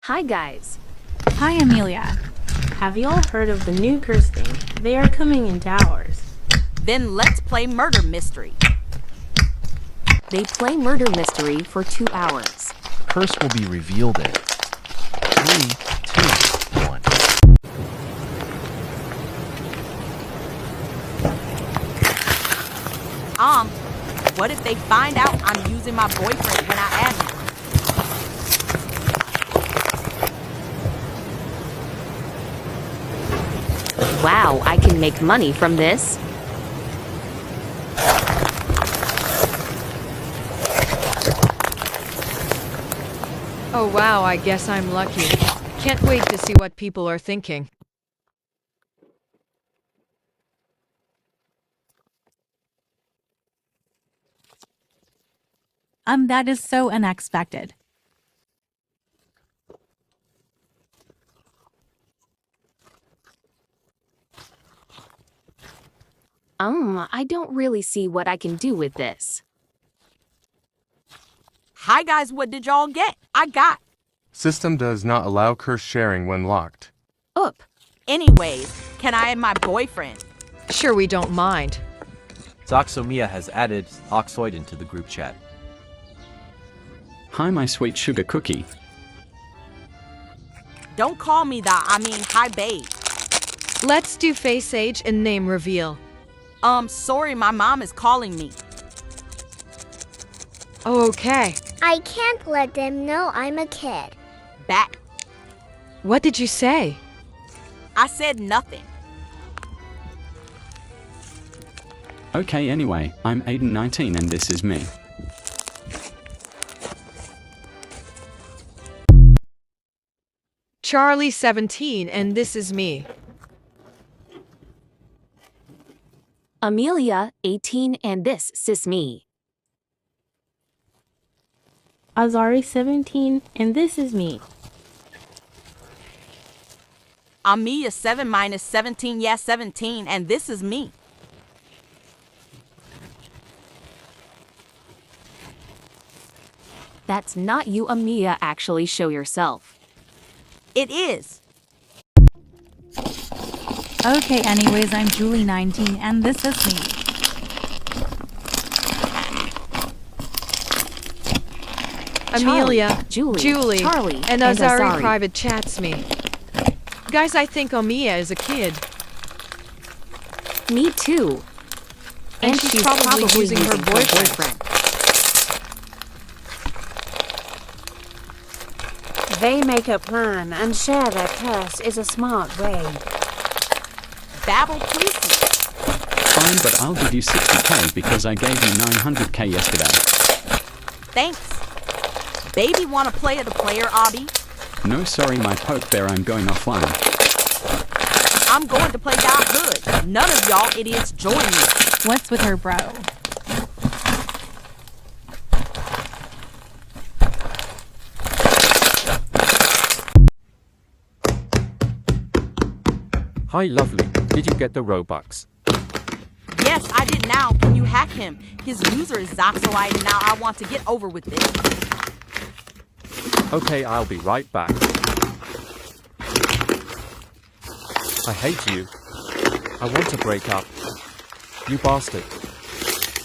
Hi guys. Hi, Amelia. Have you all heard of the new curse thing? They are coming in towers. Then let's play murder mystery. They play murder mystery for 2 hours. Curse will be revealed in 3, 2, 1. What if they find out I'm using my boyfriend when I add him? Wow, I can make money from this. Oh wow, I guess I'm lucky. Can't wait to see what people are thinking. That is so unexpected. I don't really see what I can do with this. Hi guys, what did y'all get? I got. System does not allow curse sharing when locked. Up. Anyways, can I add my boyfriend? Sure, we don't mind. Zoxomia has added Oxoid into the group chat. Hi, my sweet sugar cookie. Don't call me that, I mean hi babe. Let's do face age and name reveal. Sorry, my mom is calling me. Okay. I can't let them know I'm a kid. Back. What did you say? I said nothing. Okay, anyway, I'm Aiden 19 and this is me. Charlie 17 and this is me. Amelia, 18, and this sis me. Azari 17, and this is me. Amia 7 minus 17, yeah 17, and this is me. That's not you, Amia, actually show yourself. It is. Okay, anyways, I'm Julie 19 and this is me. Amelia, Julie, Charlie, and and Azari Azari. private chats me. Guys, I think Omia is a kid. Me too. And she's probably using her boyfriend. They make a plan and share their curse is a smart way. Babble please. Fine, but I'll give you 60k because I gave you 900k yesterday. Thanks. Baby wanna play at the player, Abby? No, sorry, my poke bear, I'm going offline. I'm going to play Dot Hood. None of y'all idiots join me. What's with her, bro? Hi, lovely. Did you get the Robux? Yes, I did now. Can you hack him? His user is Zoxoid and now I want to get over with this. Okay, I'll be right back. I hate you. I want to break up. You bastard.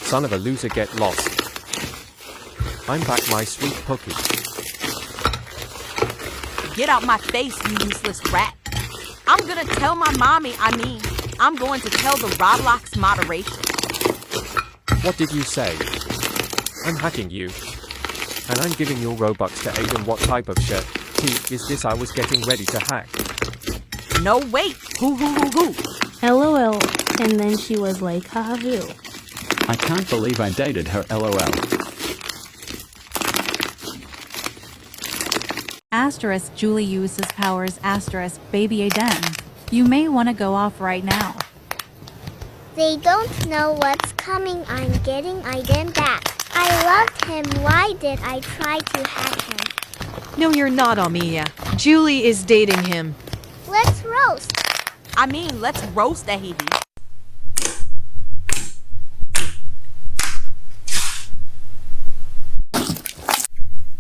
Son of a loser, get lost. I'm back, my sweet cookie. Get out my face, you useless rat. I'm gonna tell my mommy, I'm going to tell the Roblox moderation. What did you say? I'm hacking you. And I'm giving your Robux to Aiden. What type of shit is this? I was getting ready to hack. No, wait. Hoo. LOL, and then she was like, haha hoo. I can't believe I dated her, lol. Asterisk Julie uses powers asterisk baby Aiden. You may want to go off right now. They don't know what's coming. I'm getting Aiden back. I loved him. Why did I try to hack him? No, you're not, Omia. Julie is dating him. Let's roast. Let's roast Ahidi.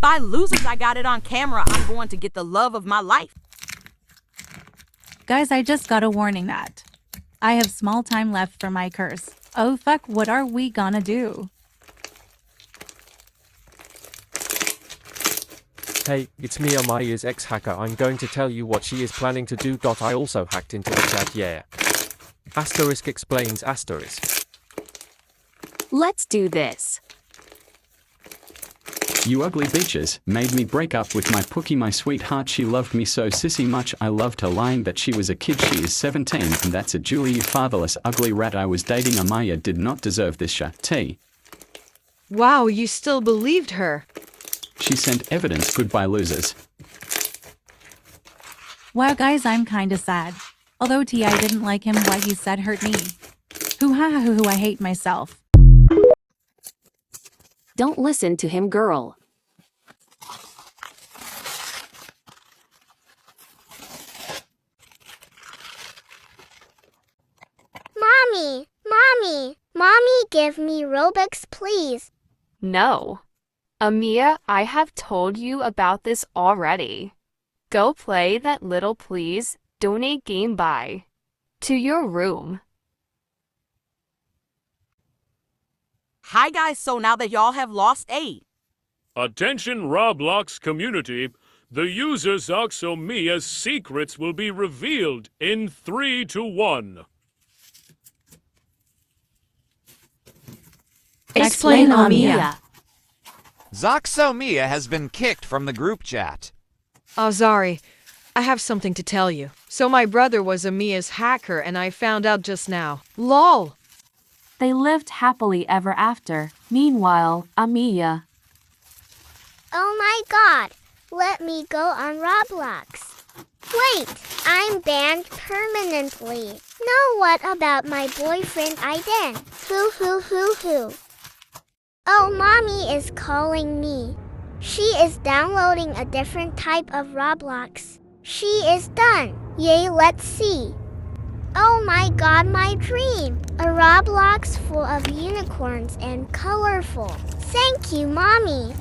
By losers, I got it on camera. I'm going to get the love of my life. Guys, I just got a warning that I have small time left for my curse. Oh fuck, what are we gonna do? Hey, it's me, Amaya's ex-hacker. I'm going to tell you what she is planning to do. I also hacked into the chat, yeah. Asterisk explains asterisk. Let's do this. You ugly bitches made me break up with my Pookie, my sweetheart. She loved me so sissy much. I loved her, lying that she was a kid. She is 17 and that's a Julie, you fatherless ugly rat. I was dating Amaya, did not deserve this shit. Wow, you still believed her. She sent evidence. Goodbye, losers. Wow, guys, I'm kinda sad. Although I didn't like him, what he said hurt me. Hoo ha ha hoo, I hate myself. Don't listen to him, girl. Mommy, give me Robux, please. No. Amia, I have told you about this already. Go play that little please, donate game buy. To your room. Hi guys, so now that y'all have lost 8. Attention Roblox community. The user Zoxomia's secrets will be revealed in 3 to 1. Explain, Amia. Zoxomia has been kicked from the group chat. Oh, Zari, I have something to tell you. So my brother was Amia's hacker and I found out just now. LOL! They lived happily ever after. Meanwhile, Amia. Oh my god, let me go on Roblox. Wait, I'm banned permanently. Now what about my boyfriend Aiden? Hoo. Oh, mommy is calling me. She is downloading a different type of Roblox. She is done. Yay, let's see. Oh my god, my dream. A Roblox full of unicorns and colorful. Thank you, mommy.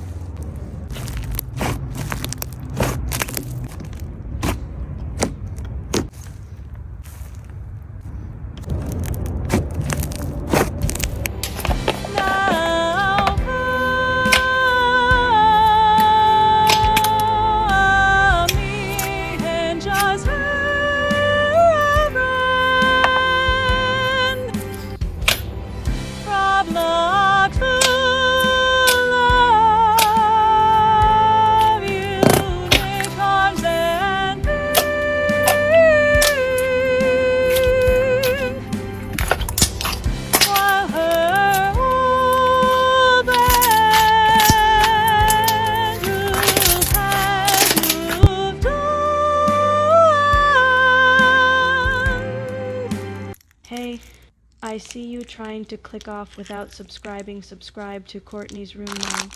Hey, I see you trying to click off without subscribing. Subscribe to Courtney's Room now.